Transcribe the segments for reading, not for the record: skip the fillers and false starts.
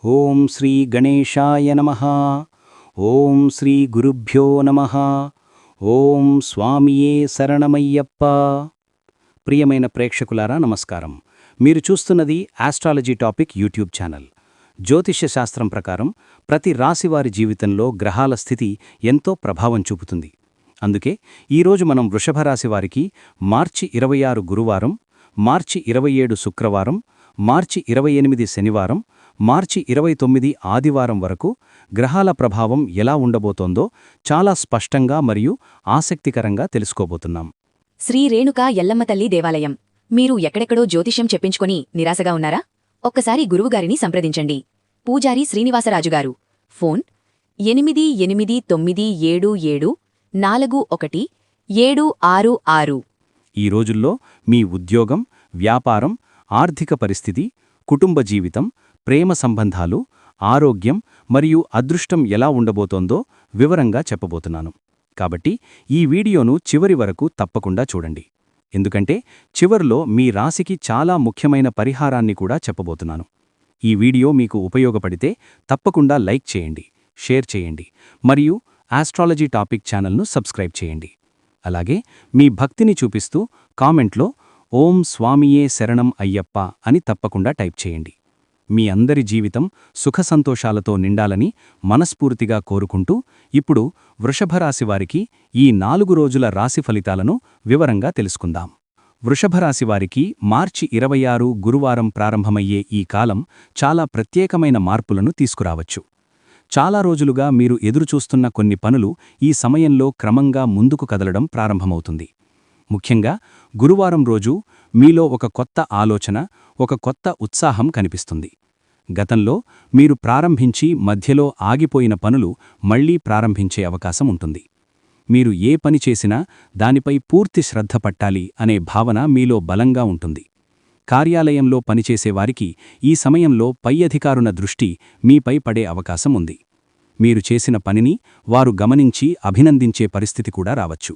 ఓం శ్రీ గణేశాయ నమః. ఓం శ్రీ గురుభ్యో నమః. ఓం స్వామియే శరణమయ్యప్ప. ప్రియమైన ప్రేక్షకులారా నమస్కారం. మీరు చూస్తున్నది ఆస్ట్రాలజీ టాపిక్ యూట్యూబ్ ఛానల్. జ్యోతిష్య శాస్త్రం ప్రకారం ప్రతి రాశివారి జీవితంలో గ్రహాల స్థితి ఎంతో ప్రభావం చూపుతుంది. అందుకే ఈరోజు మనం వృషభ రాశి వారికి మార్చి 26 గురువారం, మార్చి 27 శుక్రవారం, మార్చి 28 శనివారం, మార్చి 29 ఆదివారం వరకు గ్రహాల ప్రభావం ఎలా ఉండబోతోందో చాలా స్పష్టంగా మరియు ఆసక్తికరంగా తెలుసుకోబోతున్నాం. శ్రీ రేణుకా ఎల్లమ్మ తల్లి దేవాలయం. మీరు ఎక్కడెక్కడో జ్యోతిష్యం చెప్పించుకొని నిరాశగా ఉన్నారా? ఒక్కసారి గురువుగారిని సంప్రదించండి. పూజారి శ్రీనివాసరాజుగారు. ఫోన్ 8877414766. ఈ రోజుల్లో మీ ఉద్యోగం, వ్యాపారం, ఆర్థిక పరిస్థితి, కుటుంబ జీవితం, ప్రేమ సంబంధాలు, ఆరోగ్యం మరియు అదృష్టం ఎలా ఉండబోతోందో వివరంగా చెప్పబోతున్నాను. కాబట్టి ఈ వీడియోను చివరి వరకు తప్పకుండా చూడండి. ఎందుకంటే చివర్లో మీ రాశికి చాలా ముఖ్యమైన పరిహారాన్ని కూడా చెప్పబోతున్నాను. ఈ వీడియో మీకు ఉపయోగపడితే తప్పకుండా లైక్ చేయండి, షేర్ చేయండి మరియు ఆస్ట్రాలజీ టాపిక్ ఛానల్ను సబ్స్క్రైబ్ చేయండి. అలాగే మీ భక్తిని చూపిస్తూ కామెంట్లో ఓం స్వామియే శరణం అయ్యప్ప అని తప్పకుండా టైప్ చేయండి. మీ అందరి జీవితం సుఖసంతోషాలతో నిండాలని మనస్ఫూర్తిగా కోరుకుంటూ ఇప్పుడు వృషభరాశివారికి ఈ 4 రోజుల రాశి ఫలితాలను వివరంగా తెలుసుకుందాం. వృషభరాశివారికి మార్చి 26 గురువారం ప్రారంభమయ్యే ఈ కాలం చాలా ప్రత్యేకమైన మార్పులను తీసుకురావచ్చు. చాలా రోజులుగా మీరు ఎదురుచూస్తున్న కొన్ని పనులు ఈ సమయంలో క్రమంగా ముందుకు కదలడం ప్రారంభమవుతుంది. ముఖ్యంగా గురువారం రోజు మీలో ఒక కొత్త ఆలోచన, ఒక కొత్త ఉత్సాహం కనిపిస్తుంది. గతంలో మీరు ప్రారంభించి మధ్యలో ఆగిపోయిన పనులు మళ్లీ ప్రారంభించే అవకాశం ఉంటుంది. మీరు ఏ పని చేసినా దానిపై పూర్తి శ్రద్ధ పట్టాలి అనే భావన మీలో బలంగా ఉంటుంది. కార్యాలయంలో పనిచేసేవారికి ఈ సమయంలో పై అధికారుల దృష్టి మీపై పడే అవకాశం ఉంది. మీరు చేసిన పనిని వారు గమనించి అభినందించే పరిస్థితి కూడా రావచ్చు.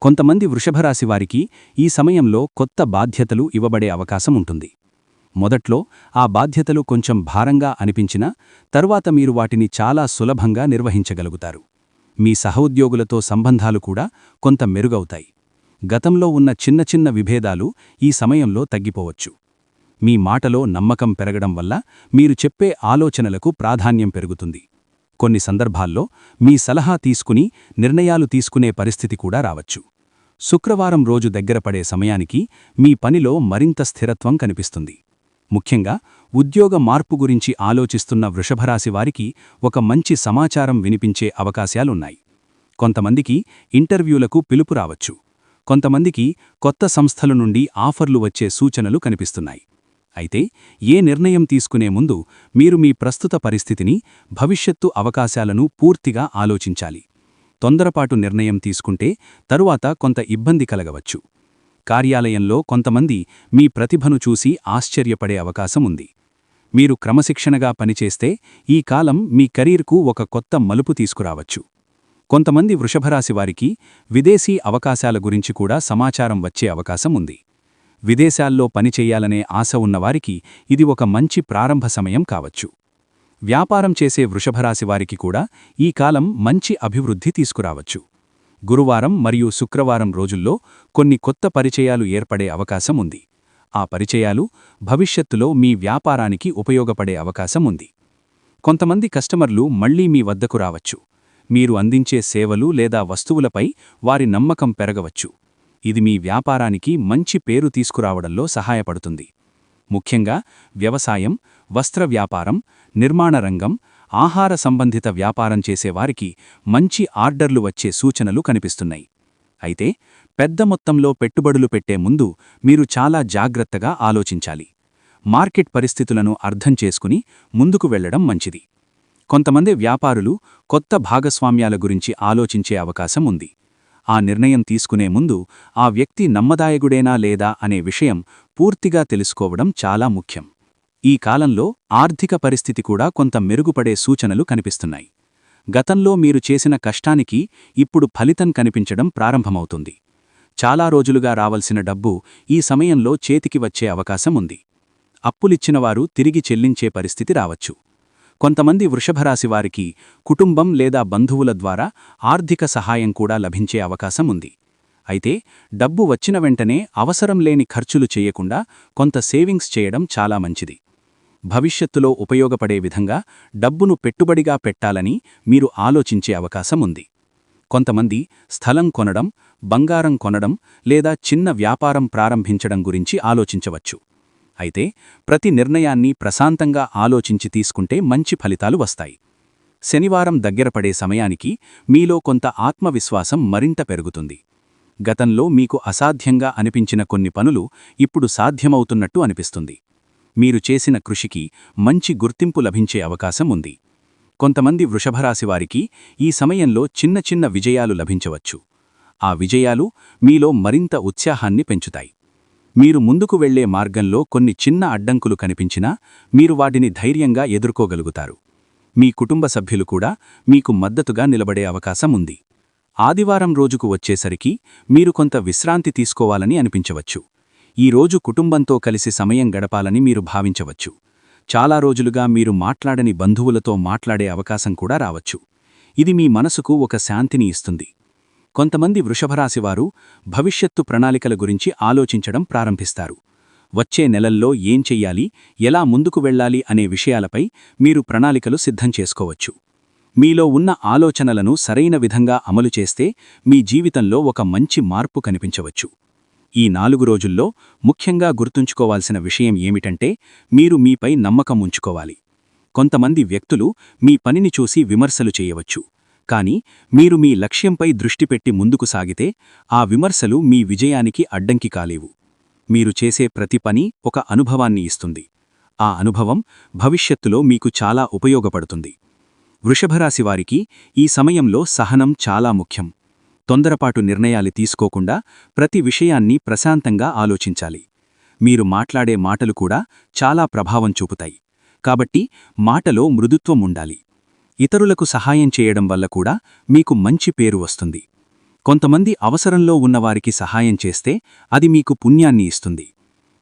కొంతమంది వృషభరాశివారికి ఈ సమయంలో కొత్త బాధ్యతలు ఇవ్వబడే అవకాశం ఉంటుంది. మొదట్లో ఆ బాధ్యతలు కొంచెం భారంగా అనిపించినా తరువాత మీరు వాటిని చాలా సులభంగా నిర్వహించగలుగుతారు. మీ సహోద్యోగులతో సంబంధాలు కూడా కొంత మెరుగవుతాయి. గతంలో ఉన్న చిన్న చిన్న విభేదాలు ఈ సమయంలో తగ్గిపోవచ్చు. మీ మాటలో నమ్మకం పెరగడం వల్ల మీరు చెప్పే ఆలోచనలకు ప్రాధాన్యం పెరుగుతుంది. కొన్ని సందర్భాల్లో మీ సలహా తీసుకుని నిర్ణయాలు తీసుకునే పరిస్థితి కూడా రావచ్చు. శుక్రవారం రోజు దగ్గరపడే సమయానికి మీ పనిలో మరింత స్థిరత్వం కనిపిస్తుంది. ముఖ్యంగా ఉద్యోగ మార్పు గురించి ఆలోచిస్తున్న వృషభరాశివారికి ఒక మంచి సమాచారం వినిపించే అవకాశాలున్నాయి. కొంతమందికి ఇంటర్వ్యూలకు పిలుపు రావచ్చు. కొంతమందికి కొత్త సంస్థల నుండి ఆఫర్లు వచ్చే సూచనలు కనిపిస్తున్నాయి. అయితే ఏ నిర్ణయం తీసుకునే ముందు మీరు మీ ప్రస్తుత పరిస్థితిని, భవిష్యత్తు అవకాశాలను పూర్తిగా ఆలోచించాలి. తొందరపాటు నిర్ణయం తీసుకుంటే తరువాత కొంత ఇబ్బంది కలగవచ్చు. కార్యాలయంలో కొంతమంది మీ ప్రతిభను చూసి ఆశ్చర్యపడే అవకాశం ఉంది. మీరు క్రమశిక్షణగా పనిచేస్తే ఈ కాలం మీ కెరీర్కు ఒక కొత్త మలుపు తీసుకురావచ్చు. కొంతమంది వృషభరాశివారికి విదేశీ అవకాశాల గురించి కూడా సమాచారం వచ్చే అవకాశం ఉంది. విదేశాల్లో పనిచేయాలనే ఆశ ఉన్నవారికి ఇది ఒక మంచి ప్రారంభ సమయం కావచ్చు. వ్యాపారం చేసే వృషభరాశివారికి కూడా ఈ కాలం మంచి అభివృద్ధి తీసుకురావచ్చు. గురువారం మరియు శుక్రవారం రోజుల్లో కొన్ని కొత్త పరిచయాలు ఏర్పడే అవకాశం ఉంది. ఆ పరిచయాలు భవిష్యత్తులో మీ వ్యాపారానికి ఉపయోగపడే అవకాశం ఉంది. కొంతమంది కస్టమర్లు మళ్లీ మీ వద్దకు రావచ్చు. మీరు అందించే సేవలు లేదా వస్తువులపై వారి నమ్మకం పెరగవచ్చు. ఇది మీ వ్యాపారానికి మంచి పేరు తీసుకురావడంలో సహాయపడుతుంది. ముఖ్యంగా వ్యవసాయం, వస్త్ర వ్యాపారం, నిర్మాణ రంగం, ఆహార సంబంధిత వ్యాపారం చేసేవారికి మంచి ఆర్డర్లు వచ్చే సూచనలు కనిపిస్తున్నాయి. అయితే పెద్ద మొత్తంలో పెట్టుబడులు పెట్టే ముందు మీరు చాలా జాగ్రత్తగా ఆలోచించాలి. మార్కెట్ పరిస్థితులను అర్థం చేసుకుని ముందుకు వెళ్లడం మంచిది. కొంతమంది వ్యాపారులు కొత్త భాగస్వామ్యాల గురించి ఆలోచించే అవకాశం ఉంది. ఆ నిర్ణయం తీసుకునే ముందు ఆ వ్యక్తి నమ్మదాయకుడేనా లేదా అనే విషయం పూర్తిగా తెలుసుకోవడం చాలా ముఖ్యం. ఈ కాలంలో ఆర్థిక పరిస్థితి కూడా కొంత మెరుగుపడే సూచనలు కనిపిస్తున్నాయి. గతంలో మీరు చేసిన కష్టానికి ఇప్పుడు ఫలితం కనిపించడం ప్రారంభమవుతుంది. చాలా రోజులుగా రావలసిన డబ్బు ఈ సమయంలో చేతికి వచ్చే అవకాశం ఉంది. అప్పులిచ్చినవారు తిరిగి చెల్లించే పరిస్థితి రావచ్చు. కొంతమంది వృషభరాశివారికి కుటుంబం లేదా బంధువుల ద్వారా ఆర్థిక సహాయం కూడా లభించే అవకాశం ఉంది. అయితే డబ్బు వచ్చిన వెంటనే అవసరం లేని ఖర్చులు చేయకుండా కొంత సేవింగ్స్ చేయడం చాలా మంచిది. భవిష్యత్తులో ఉపయోగపడే విధంగా డబ్బును పెట్టుబడిగా పెట్టాలని మీరు ఆలోచించే అవకాశం ఉంది. కొంతమంది స్థలం కొనడం, బంగారం కొనడం లేదా చిన్న వ్యాపారం ప్రారంభించడం గురించి ఆలోచించవచ్చు. అయితే ప్రతి నిర్ణయాన్ని ప్రశాంతంగా ఆలోచించి తీసుకుంటే మంచి ఫలితాలు వస్తాయి. శనివారం దగ్గరపడే సమయానికి మీలో కొంత ఆత్మవిశ్వాసం మరింత పెరుగుతుంది. గతంలో మీకు అసాధ్యంగా అనిపించిన కొన్ని పనులు ఇప్పుడు సాధ్యమవుతున్నట్టు అనిపిస్తుంది. మీరు చేసిన కృషికి మంచి గుర్తింపు లభించే అవకాశం ఉంది. కొంతమంది వృషభరాశివారికి ఈ సమయంలో చిన్న చిన్న విజయాలు లభించవచ్చు. ఆ విజయాలు మీలో మరింత ఉత్సాహాన్ని పెంచుతాయి. మీరు ముందుకు వెళ్లే మార్గంలో కొన్ని చిన్న అడ్డంకులు కనిపించినా మీరు వాటిని ధైర్యంగా ఎదుర్కోగలుగుతారు. మీ కుటుంబ సభ్యులు కూడా మీకు మద్దతుగా నిలబడే అవకాశం ఉంది. ఆదివారం రోజుకు వచ్చేసరికి మీరు కొంత విశ్రాంతి తీసుకోవాలని అనిపించవచ్చు. ఈ రోజు కుటుంబంతో కలిసి సమయం గడపాలని మీరు భావించవచ్చు. చాలా రోజులుగా మీరు మాట్లాడని బంధువులతో మాట్లాడే అవకాశం కూడా రావచ్చు. ఇది మీ మనసుకు ఒక శాంతిని ఇస్తుంది. కొంతమంది వృషభరాశివారు భవిష్యత్తు ప్రణాళికల గురించి ఆలోచించడం ప్రారంభిస్తారు. వచ్చే నెలల్లో ఏం చెయ్యాలి, ఎలా ముందుకు వెళ్ళాలి అనే విషయాలపై మీరు ప్రణాళికలు సిద్ధం చేసుకోవచ్చు. మీలో ఉన్న ఆలోచనలను సరైన విధంగా అమలు చేస్తే మీ జీవితంలో ఒక మంచి మార్పు కనిపించవచ్చు. ఈ 4 రోజుల్లో ముఖ్యంగా గుర్తుంచుకోవాల్సిన విషయం ఏమిటంటే మీరు మీపై నమ్మకం ఉంచుకోవాలి. కొంతమంది వ్యక్తులు మీ పనిని చూసి విమర్శలు చేయవచ్చు. కానీ మీరు మీ లక్ష్యంపై దృష్టి పెట్టి ముందుకు సాగితే ఆ విమర్శలు మీ విజయానికి అడ్డంకి కాలేవు. మీరు చేసే ప్రతి పని ఒక అనుభవాన్ని ఇస్తుంది. ఆ అనుభవం భవిష్యత్తులో మీకు చాలా ఉపయోగపడుతుంది. వృషభరాశివారికి ఈ సమయంలో సహనం చాలా ముఖ్యం. తొందరపాటు నిర్ణయాలు తీసుకోకుండా ప్రతి విషయాన్ని ప్రశాంతంగా ఆలోచించాలి. మీరు మాట్లాడే మాటలు కూడా చాలా ప్రభావం చూపుతాయి. కాబట్టి మాటలో మృదుత్వం ఉండాలి. ఇతరులకు సహాయం చేయడం వల్ల కూడా మీకు మంచి పేరు వస్తుంది. కొంతమంది అవసరంలో ఉన్నవారికి సహాయం చేస్తే అది మీకు పుణ్యాన్ని ఇస్తుంది.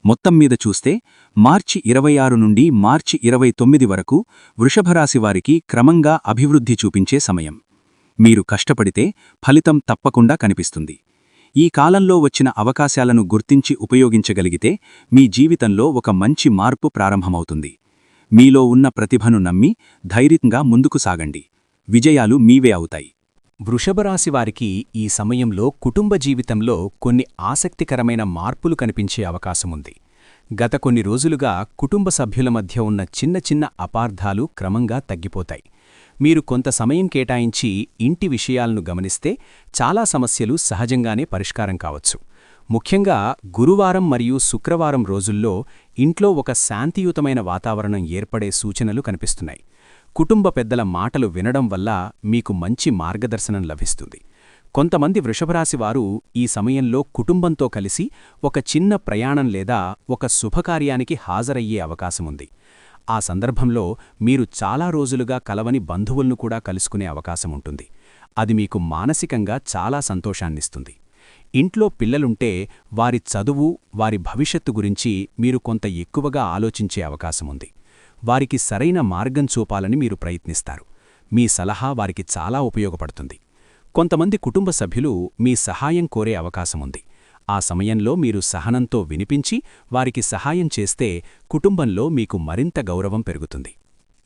మొత్తం మీద చూస్తే మార్చి 26 నుండి మార్చి 29 వరకు వృషభరాశివారికి క్రమంగా అభివృద్ధి చూపించే సమయం. మీరు కష్టపడితే ఫలితం తప్పకుండా కనిపిస్తుంది. ఈ కాలంలో వచ్చిన అవకాశాలను గుర్తించి ఉపయోగించగలిగితే మీ జీవితంలో ఒక మంచి మార్పు ప్రారంభమవుతుంది. మీలో ఉన్న ప్రతిభను నమ్మి ధైర్యంగా ముందుకు సాగండి. విజయాలు మీవే అవుతాయి. వృషభరాశివారికి ఈ సమయంలో కుటుంబ జీవితంలో కొన్ని ఆసక్తికరమైన మార్పులు కనిపించే అవకాశముంది. గత కొన్ని రోజులుగా కుటుంబ సభ్యుల మధ్య ఉన్న చిన్న చిన్న అపార్థాలు క్రమంగా తగ్గిపోతాయి. మీరు కొంత సమయం కేటాయించి ఇంటి విషయాలను గమనిస్తే చాలా సమస్యలు సహజంగానే పరిష్కారం కావచ్చు. ముఖ్యంగా గురువారం మరియు శుక్రవారం రోజుల్లో ఇంట్లో ఒక శాంతియుతమైన వాతావరణం ఏర్పడే సూచనలు కనిపిస్తున్నాయి. కుటుంబ పెద్దల మాటలు వినడం వల్ల మీకు మంచి మార్గదర్శనం లభిస్తుంది. కొంతమంది వృషభరాశివారు ఈ సమయంలో కుటుంబంతో కలిసి ఒక చిన్న ప్రయాణం లేదా ఒక శుభకార్యానికి హాజరయ్యే అవకాశముంది. ఆ సందర్భంలో మీరు చాలా రోజులుగా కలవని బంధువులను కూడా కలుసుకునే అవకాశముంటుంది. అది మీకు మానసికంగా చాలా సంతోషాన్నిస్తుంది. ఇంట్లో పిల్లలుంటే వారి చదువు, వారి భవిష్యత్తు గురించి మీరు కొంత ఎక్కువగా ఆలోచించే అవకాశముంది. వారికి సరైన మార్గం చూపాలని మీరు ప్రయత్నిస్తారు. మీ సలహా వారికి చాలా ఉపయోగపడుతుంది. కొంతమంది కుటుంబ సభ్యులు మీ సహాయం కోరే అవకాశముంది. ఆ సమయంలో మీరు సహనంతో వినిపించి వారికి సహాయం చేస్తే కుటుంబంలో మీకు మరింత గౌరవం పెరుగుతుంది.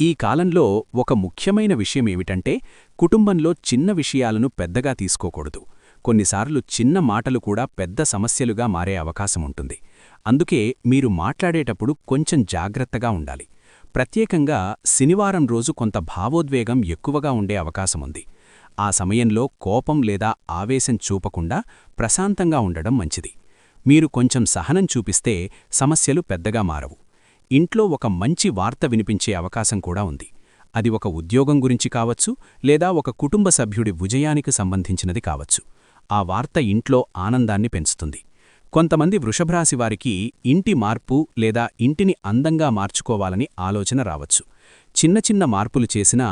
ఈ కాలంలో ఒక ముఖ్యమైన విషయమేమిటంటే కుటుంబంలో చిన్న విషయాలను పెద్దగా తీసుకోకూడదు. కొన్నిసార్లు చిన్న మాటలు కూడా పెద్ద సమస్యలుగా మారే అవకాశముంటుంది. అందుకే మీరు మాట్లాడేటప్పుడు కొంచెం జాగ్రత్తగా ఉండాలి. ప్రత్యేకంగా శనివారం రోజు కొంత భావోద్వేగం ఎక్కువగా ఉండే అవకాశముంది. ఆ సమయంలో కోపం లేదా ఆవేశం చూపకుండా ప్రశాంతంగా ఉండడం మంచిది. మీరు కొంచెం సహనం చూపిస్తే సమస్యలు పెద్దగా మారవు. ఇంట్లో ఒక మంచి వార్త వినిపించే అవకాశం కూడా ఉంది. అది ఒక ఉద్యోగం గురించి కావచ్చు, లేదా ఒక కుటుంబ సభ్యుడి విజయానికి సంబంధించినది కావచ్చు. ఆ వార్త ఇంట్లో ఆనందాన్ని పెంచుతుంది. కొంతమంది వృషభరాశివారికి ఇంటి మార్పు లేదా ఇంటిని అందంగా మార్చుకోవాలని ఆలోచన రావచ్చు. చిన్న చిన్న మార్పులు చేసినా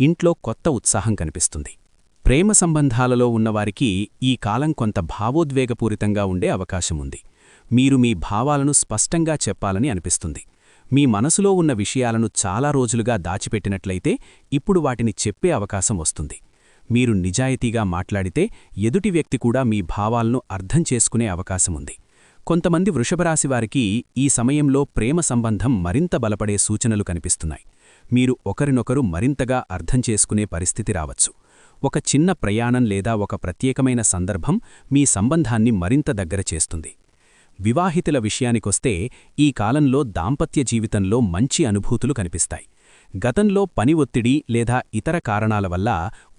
ఇంట్లో కొత్త ఉత్సాహం కనిపిస్తుంది. ప్రేమ సంబంధాలలో ఉన్నవారికి ఈ కాలం కొంత భావోద్వేగపూరితంగా ఉండే అవకాశముంది. మీరు మీ భావాలను స్పష్టంగా చెప్పాలని అనిపిస్తుంది. మీ మనసులో ఉన్న విషయాలను చాలా రోజులుగా దాచిపెట్టినట్లయితే ఇప్పుడు వాటిని చెప్పే అవకాశం వస్తుంది. మీరు నిజాయితీగా మాట్లాడితే ఎదుటి వ్యక్తి కూడా మీ భావాలను అర్థం చేసుకునే అవకాశముంది. కొంతమంది వృషభరాశివారికి ఈ సమయంలో ప్రేమ సంబంధం మరింత బలపడే సూచనలు కనిపిస్తున్నాయి. మీరు ఒకరినొకరు మరింతగా అర్థం చేసుకునే పరిస్థితి రావచ్చు. ఒక చిన్న ప్రయాణం లేదా ఒక ప్రత్యేకమైన సందర్భం మీ సంబంధాన్ని మరింత దగ్గర చేస్తుంది. వివాహితుల విషయానికొస్తే ఈ కాలంలో దాంపత్య జీవితంలో మంచి అనుభూతులు కనిపిస్తాయి. గతంలో పని ఒత్తిడి లేదా ఇతర కారణాల వల్ల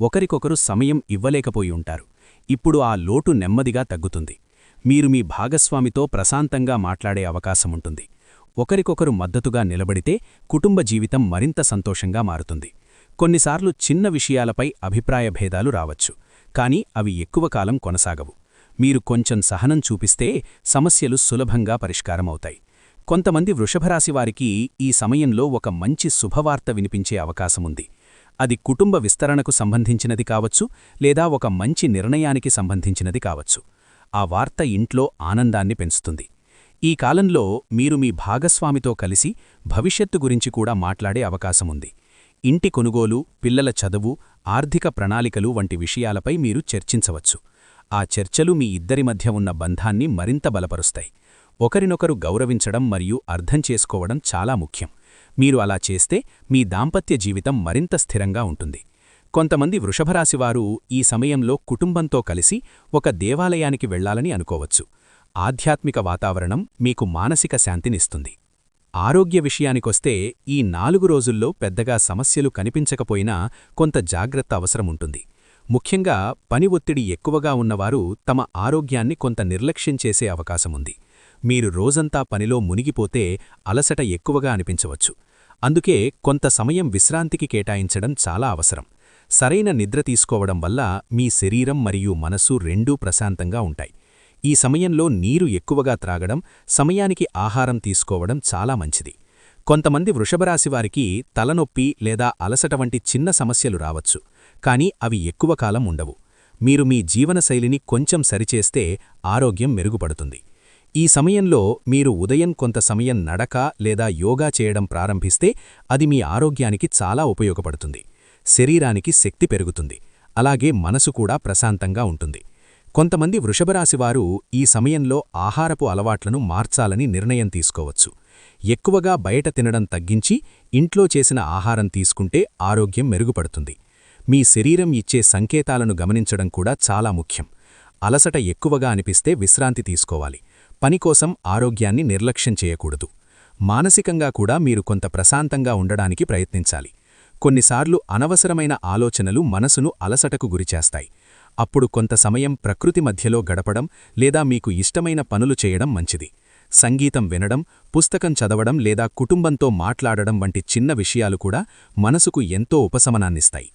ఒకరికొకరు సమయం ఇవ్వలేకపోయి ఉంటారు. ఇప్పుడు ఆ లోటు నెమ్మదిగా తగ్గుతుంది. మీరు మీ భాగస్వామితో ప్రశాంతంగా మాట్లాడే అవకాశముంటుంది. ఒకరికొకరు మద్దతుగా నిలబడితే కుటుంబ జీవితం మరింత సంతోషంగా మారుతుంది. కొన్నిసార్లు చిన్న విషయాలపై అభిప్రాయ భేదాలు రావచ్చు, కానీ అవి ఎక్కువ కాలం కొనసాగవు. మీరు కొంచెం సహనం చూపిస్తే సమస్యలు సులభంగా పరిష్కారమవుతాయి. కొంతమంది వృషభరాశివారికి ఈ సమయంలో ఒక మంచి శుభవార్త వినిపించే అవకాశముంది. అది కుటుంబ విస్తరణకు సంబంధించినది కావచ్చు, లేదా ఒక మంచి నిర్ణయానికి సంబంధించినది కావచ్చు. ఆ వార్త ఇంట్లో ఆనందాన్ని పెంచుతుంది. ఈ కాలంలో మీరు మీ భాగస్వామితో కలిసి భవిష్యత్తు గురించి కూడా మాట్లాడే అవకాశముంది. ఇంటి కొనుగోలు, పిల్లల చదువు, ఆర్థిక ప్రణాళికలు వంటి విషయాలపై మీరు చర్చించవచ్చు. ఆ చర్చలు మీ ఇద్దరి మధ్య ఉన్న బంధాన్ని మరింత బలపరుస్తాయి. ఒకరినొకరు గౌరవించడం మరియు అర్థం చేసుకోవడం చాలా ముఖ్యం. మీరు అలా చేస్తే మీ దాంపత్య జీవితం మరింత స్థిరంగా ఉంటుంది. కొంతమంది వృషభరాశివారు ఈ సమయంలో కుటుంబంతో కలిసి ఒక దేవాలయానికి వెళ్లాలని అనుకోవచ్చు. ఆధ్యాత్మిక వాతావరణం మీకు మానసిక శాంతినిస్తుంది. ఆరోగ్య విషయానికొస్తే ఈ 4 రోజుల్లో పెద్దగా సమస్యలు కనిపించకపోయినా కొంత జాగ్రత్త అవసరముంటుంది. ముఖ్యంగా పని ఒత్తిడి ఎక్కువగా ఉన్నవారు తమ ఆరోగ్యాన్ని కొంత నిర్లక్ష్యం చేసే అవకాశముంది. మీరు రోజంతా పనిలో మునిగిపోతే అలసట ఎక్కువగా అనిపించవచ్చు. అందుకే కొంత సమయం విశ్రాంతికి కేటాయించడం చాలా అవసరం. సరైన నిద్ర తీసుకోవడం వల్ల మీ శరీరం మరియు మనసు రెండూ ప్రశాంతంగా ఉంటాయి. ఈ సమయంలో నీరు ఎక్కువగా త్రాగడం, సమయానికి ఆహారం తీసుకోవడం చాలా మంచిది. కొంతమంది వృషభరాశివారికి తలనొప్పి లేదా అలసట వంటి చిన్న సమస్యలు రావచ్చు, కానీ అవి ఎక్కువ కాలం ఉండవు. మీరు మీ జీవనశైలిని కొంచెం సరిచేస్తే ఆరోగ్యం మెరుగుపడుతుంది. ఈ సమయంలో మీరు ఉదయం కొంత సమయం నడక లేదా యోగా చేయడం ప్రారంభిస్తే అది మీ ఆరోగ్యానికి చాలా ఉపయోగపడుతుంది. శరీరానికి శక్తి పెరుగుతుంది, అలాగే మనసు కూడా ప్రశాంతంగా ఉంటుంది. కొంతమంది వృషభరాశివారు ఈ సమయంలో ఆహారపు అలవాట్లను మార్చాలని నిర్ణయం తీసుకోవచ్చు. ఎక్కువగా బయట తినడం తగ్గించి ఇంట్లో చేసిన ఆహారం తీసుకుంటే ఆరోగ్యం మెరుగుపడుతుంది. మీ శరీరం ఇచ్చే సంకేతాలను గమనించడం కూడా చాలా ముఖ్యం. అలసట ఎక్కువగా అనిపిస్తే విశ్రాంతి తీసుకోవాలి. పనికోసం ఆరోగ్యాన్ని నిర్లక్ష్యం చేయకూడదు. మానసికంగా కూడా మీరు కొంత ప్రశాంతంగా ఉండడానికి ప్రయత్నించాలి. కొన్నిసార్లు అనవసరమైన ఆలోచనలు మనసును అలసటకు గురిచేస్తాయి. అప్పుడు కొంత సమయం ప్రకృతి మధ్యలో గడపడం లేదా మీకు ఇష్టమైన పనులు చేయడం మంచిది. సంగీతం వినడం, పుస్తకం చదవడం లేదా కుటుంబంతో మాట్లాడడం వంటి చిన్న విషయాలు కూడా మనసుకు ఎంతో ఉపశమనాన్నిస్తాయి.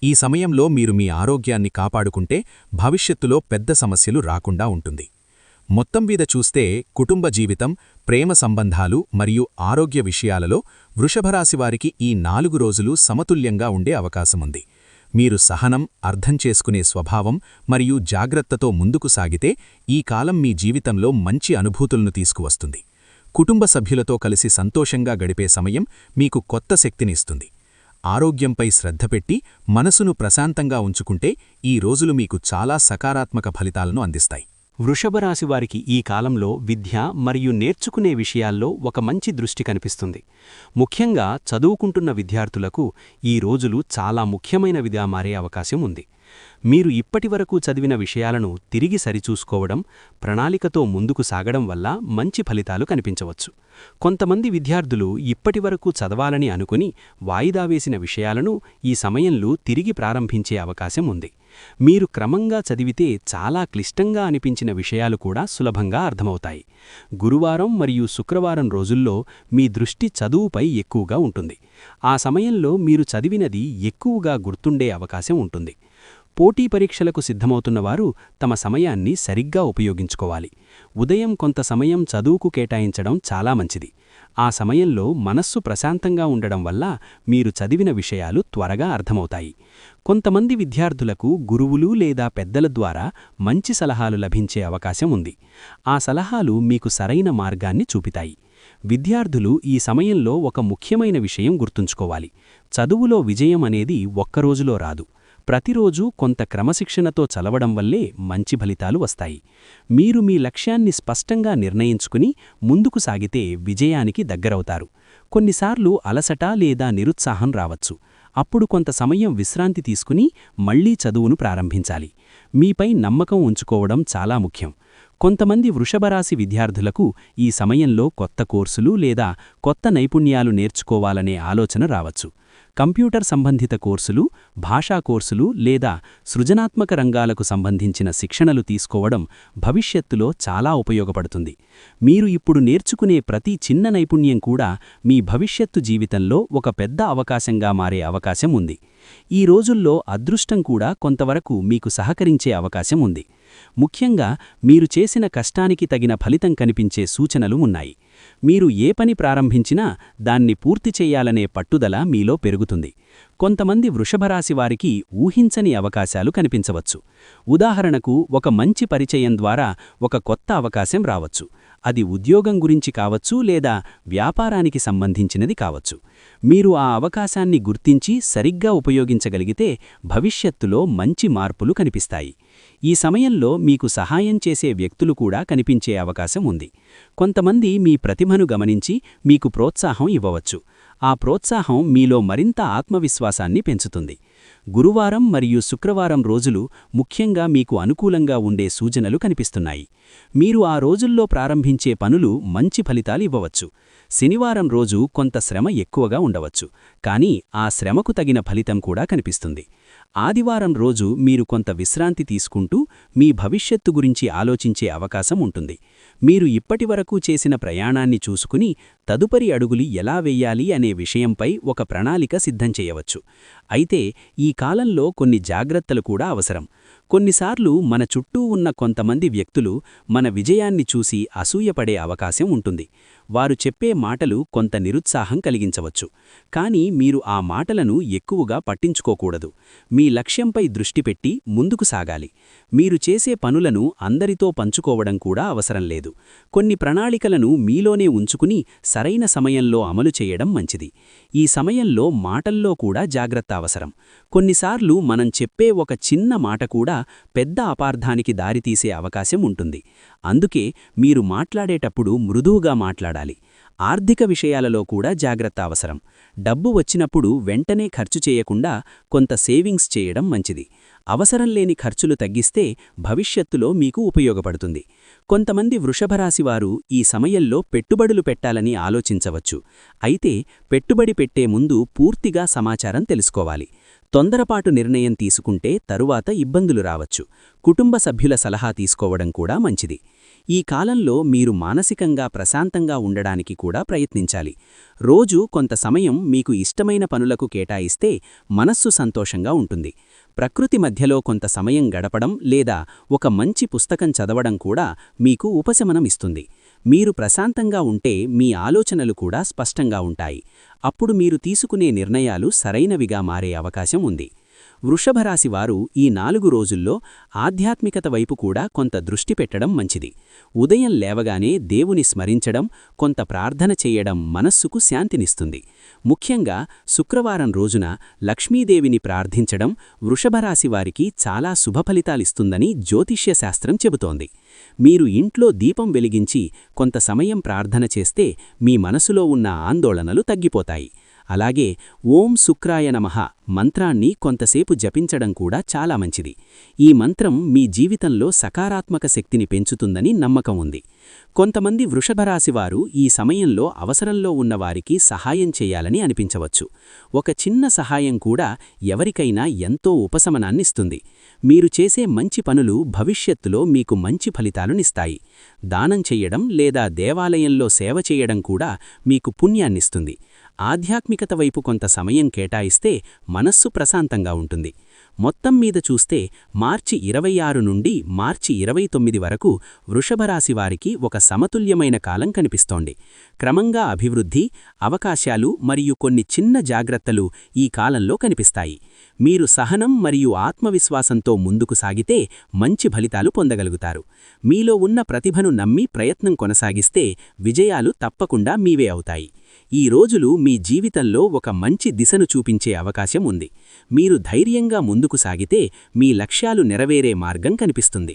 ఈ సమయంలో మీరు మీ ఆరోగ్యాన్ని కాపాడుకుంటే భవిష్యత్తులో పెద్ద సమస్యలు రాకుండా ఉంటుంది. మొత్తం మీద చూస్తే కుటుంబ జీవితం, ప్రేమ సంబంధాలు మరియు ఆరోగ్య విషయాలలో వృషభరాశివారికి ఈ 4 రోజులు సమతుల్యంగా ఉండే అవకాశముంది. మీరు సహనం, అర్థం చేసుకునే స్వభావం మరియు జాగ్రత్తతో ముందుకు సాగితే ఈ కాలం మీ జీవితంలో మంచి అనుభూతులను తీసుకువస్తుంది. కుటుంబ సభ్యులతో కలిసి సంతోషంగా గడిపే సమయం మీకు కొత్త శక్తినిస్తుంది. ఆరోగ్యంపై శ్రద్ధ పెట్టి మనసును ప్రశాంతంగా ఉంచుకుంటే ఈ రోజులు మీకు చాలా సకారాత్మక ఫలితాలను అందిస్తాయి. వృషభరాశివారికి ఈ కాలంలో విద్య మరియు నేర్చుకునే విషయాల్లో ఒక మంచి దృష్టి కనిపిస్తుంది. ముఖ్యంగా చదువుకుంటున్న విద్యార్థులకు ఈ రోజులు చాలా ముఖ్యమైనవిగా మారే అవకాశం ఉంది. మీరు ఇప్పటివరకు చదివిన విషయాలను తిరిగి సరిచూసుకోవడం, ప్రణాళికతో ముందుకు సాగడం వల్ల మంచి ఫలితాలు కనిపించవచ్చు. కొంతమంది విద్యార్థులు ఇప్పటివరకు చదవాలని అనుకుని వాయిదా వేసిన విషయాలను ఈ సమయంలో తిరిగి ప్రారంభించే అవకాశం ఉంది. మీరు క్రమంగా చదివితే చాలా క్లిష్టంగా అనిపించిన విషయాలు కూడా సులభంగా అర్థమవుతాయి. గురువారం మరియు శుక్రవారం రోజుల్లో మీ దృష్టి చదువుపై ఎక్కువగా ఉంటుంది. ఆ సమయంలో మీరు చదివినది ఎక్కువగా గుర్తుండే అవకాశం ఉంటుంది. పోటీ పరీక్షలకు సిద్ధమవుతున్నవారు తమ సమయాన్ని సరిగ్గా ఉపయోగించుకోవాలి. ఉదయం కొంత సమయం చదువుకు కేటాయించడం చాలా మంచిది. ఆ సమయంలో మనస్సు ప్రశాంతంగా ఉండడం వల్ల మీరు చదివిన విషయాలు త్వరగా అర్థమవుతాయి. కొంతమంది విద్యార్థులకు గురువులు లేదా పెద్దల ద్వారా మంచి సలహాలు లభించే అవకాశం ఉంది. ఆ సలహాలు మీకు సరైన మార్గాన్ని చూపితాయి. విద్యార్థులు ఈ సమయంలో ఒక ముఖ్యమైన విషయం గుర్తుంచుకోవాలి. చదువులో విజయం అనేది ఒక్కరోజులో రాదు. ప్రతిరోజూ కొంత క్రమశిక్షణతో చదవడం వల్లే మంచి ఫలితాలు వస్తాయి. మీరు మీ లక్ష్యాన్ని స్పష్టంగా నిర్ణయించుకుని ముందుకు సాగితే విజయానికి దగ్గరవుతారు. కొన్నిసార్లు అలసట లేదా నిరుత్సాహం రావచ్చు. అప్పుడు కొంత సమయం విశ్రాంతి తీసుకుని మళ్లీ చదువును ప్రారంభించాలి. మీపై నమ్మకం ఉంచుకోవడం చాలా ముఖ్యం. కొంతమంది వృషభరాశి విద్యార్థులకు ఈ సమయంలో కొత్త కోర్సులు లేదా కొత్త నైపుణ్యాలు నేర్చుకోవాలనే ఆలోచన రావచ్చు. కంప్యూటర్ సంబంధిత కోర్సులు, భాషా కోర్సులు లేదా సృజనాత్మక రంగాలకు సంబంధించిన శిక్షణలు తీసుకోవడం భవిష్యత్తులో చాలా ఉపయోగపడుతుంది. మీరు ఇప్పుడు నేర్చుకునే ప్రతి చిన్న నైపుణ్యం కూడా మీ భవిష్యత్తు జీవితంలో ఒక పెద్ద అవకాశంగా మారే అవకాశం ఉంది. ఈ రోజుల్లో అదృష్టం కూడా కొంతవరకు మీకు సహకరించే అవకాశం ఉంది. ముఖ్యంగా మీరు చేసిన కష్టానికి తగిన ఫలితం కనిపించే సూచనలు ఉన్నాయి. మీరు ఏ పని ప్రారంభించినా దాన్ని పూర్తి చెయ్యాలనే పట్టుదల మీలో పెరుగుతుంది. కొంతమంది వృషభరాశి వారికి ఊహించని అవకాశాలు కనిపించవచ్చు. ఉదాహరణకు, ఒక మంచి పరిచయం ద్వారా ఒక కొత్త అవకాశం రావచ్చు. అది ఉద్యోగం గురించి కావచ్చు లేదా వ్యాపారానికి సంబంధించినది కావచ్చు. మీరు ఆ అవకాశాన్ని గుర్తించి సరిగ్గా ఉపయోగించగలిగితే భవిష్యత్తులో మంచి మార్పులు కనిపిస్తాయి. ఈ సమయంలో మీకు సహాయం చేసే వ్యక్తులు కూడా కనిపించే అవకాశం ఉంది. కొంతమంది మీ ప్రతిభను గమనించి మీకు ప్రోత్సాహం ఇవ్వవచ్చు. ఆ ప్రోత్సాహం మీలో మరింత ఆత్మవిశ్వాసాన్ని పెంచుతుంది. గురువారం మరియు శుక్రవారం రోజులు ముఖ్యంగా మీకు అనుకూలంగా ఉండే సూచనలు కనిపిస్తున్నాయి. మీరు ఆ రోజుల్లో ప్రారంభించే పనులు మంచి ఫలితాలు ఇవ్వవచ్చు. శనివారం రోజు కొంత శ్రమ ఎక్కువగా ఉండవచ్చు, కానీ ఆ శ్రమకు తగిన ఫలితం కూడా కనిపిస్తుంది. ఆదివారం రోజు మీరు కొంత విశ్రాంతి తీసుకుంటూ మీ భవిష్యత్తు గురించి ఆలోచించే అవకాశం ఉంటుంది. మీరు ఇప్పటివరకు చేసిన ప్రయాణాన్ని చూసుకుని తదుపరి అడుగులు ఎలా వెయ్యాలి అనే విషయంపై ఒక ప్రణాళిక సిద్ధం చేయవచ్చు. అయితే ఈ కాలంలో కొన్ని జాగ్రత్తలు కూడా అవసరం. కొన్నిసార్లు మన చుట్టూ ఉన్న కొంతమంది వ్యక్తులు మన విజయాన్ని చూసి అసూయపడే అవకాశం ఉంటుంది. వారు చెప్పే మాటలు కొంత నిరుత్సాహం కలిగించవచ్చు. కానీ మీరు ఆ మాటలను ఎక్కువగా పట్టించుకోకూడదు. మీ లక్ష్యంపై దృష్టి పెట్టి ముందుకు సాగాలి. మీరు చేసే పనులను అందరితో పంచుకోవడం కూడా అవసరం లేదు. కొన్ని ప్రణాళికలను మీలోనే ఉంచుకుని సరైన సమయంలో అమలు చేయడం మంచిది. ఈ సమయంలో మాటల్లో కూడా జాగ్రత్త అవసరం. కొన్నిసార్లు మనం చెప్పే ఒక చిన్న మాట కూడా పెద్ద అపార్థానికి దారితీసే అవకాశం ఉంటుంది. అందుకే మీరు మాట్లాడేటప్పుడు మృదువుగా మాట్లాడాలి. ఆర్థిక విషయాలలో కూడా జాగ్రత్త అవసరం. డబ్బు వచ్చినప్పుడు వెంటనే ఖర్చు చేయకుండా కొంత సేవింగ్స్ చేయడం మంచిది. అవసరం లేని ఖర్చులు తగ్గిస్తే భవిష్యత్తులో మీకు ఉపయోగపడుతుంది. కొంతమంది వృషభరాశివారు ఈ సమయంలో పెట్టుబడులు పెట్టాలని ఆలోచించవచ్చు. అయితే పెట్టుబడి పెట్టే ముందు పూర్తిగా సమాచారం తెలుసుకోవాలి. తొందరపాటు నిర్ణయం తీసుకుంటే తరువాత ఇబ్బందులు రావచ్చు. కుటుంబ సభ్యుల సలహా తీసుకోవడం కూడా మంచిది. ఈ కాలంలో మీరు మానసికంగా ప్రశాంతంగా ఉండడానికి కూడా ప్రయత్నించాలి. రోజు కొంత సమయం మీకు ఇష్టమైన పనులకు కేటాయిస్తే మనస్సు సంతోషంగా ఉంటుంది. ప్రకృతి మధ్యలో కొంత సమయం గడపడం లేదా ఒక మంచి పుస్తకం చదవడం కూడా మీకు ఉపశమనం ఇస్తుంది. మీరు ప్రశాంతంగా ఉంటే మీ ఆలోచనలు కూడా స్పష్టంగా ఉంటాయి. అప్పుడు మీరు తీసుకునే నిర్ణయాలు సరైనవిగా మారే అవకాశం ఉంది. వృషభరాశివారు ఈ 4 రోజుల్లో ఆధ్యాత్మికత వైపు కూడా కొంత దృష్టి పెట్టడం మంచిది. ఉదయం లేవగానే దేవుని స్మరించడం, కొంత ప్రార్థన చేయడం మనస్సుకు శాంతినిస్తుంది. ముఖ్యంగా శుక్రవారం రోజున లక్ష్మీదేవిని ప్రార్థించడం వృషభరాశివారికి చాలా శుభఫలితాలిస్తుందని జ్యోతిష్య శాస్త్రం చెబుతోంది. మీరు ఇంట్లో దీపం వెలిగించి కొంత సమయం ప్రార్థన చేస్తే మీ మనసులో ఉన్న ఆందోళనలు తగ్గిపోతాయి. అలాగే ఓం శుక్రాయ నమః మంత్రాన్ని కొంతసేపు జపించడం కూడా చాలా మంచిది. ఈ మంత్రం మీ జీవితంలో సకారాత్మక శక్తిని పెంచుతుందని నమ్మకం ఉంది. కొంతమంది వృషభరాశివారు ఈ సమయంలో అవసరంలో ఉన్నవారికి సహాయం చేయాలని అనిపించవచ్చు. ఒక చిన్న సహాయం కూడా ఎవరికైనా ఎంతో ఉపశమనాన్నిస్తుంది. మీరు చేసే మంచి పనులు భవిష్యత్తులో మీకు మంచి ఫలితాలనిస్తాయి. దానం చెయ్యడం లేదా దేవాలయంలో సేవ చేయడం కూడా మీకు పుణ్యాన్నిస్తుంది. ఆధ్యాత్మికత వైపు కొంత సమయం కేటాయిస్తే మనస్సు ప్రశాంతంగా ఉంటుంది. మొత్తం మీద చూస్తే మార్చి 26 నుండి మార్చి 29 వరకు వృషభరాశివారికి ఒక సమతుల్యమైన కాలం కనిపిస్తోంది. క్రమంగా అభివృద్ధి, అవకాశాలు మరియు కొన్ని చిన్న జాగ్రత్తలు ఈ కాలంలో కనిపిస్తాయి. మీరు సహనం మరియు ఆత్మవిశ్వాసంతో ముందుకు సాగితే మంచి ఫలితాలు పొందగలుగుతారు. మీలో ఉన్న ప్రతిభను నమ్మి ప్రయత్నం కొనసాగిస్తే విజయాలు తప్పకుండా మీవే అవుతాయి. ఈ రోజులు మీ జీవితంలో ఒక మంచి దిశను చూపించే అవకాశం ఉంది. మీరు ధైర్యంగా ముందుకు సాగితే మీ లక్ష్యాలు నెరవేరే మార్గం కనిపిస్తుంది.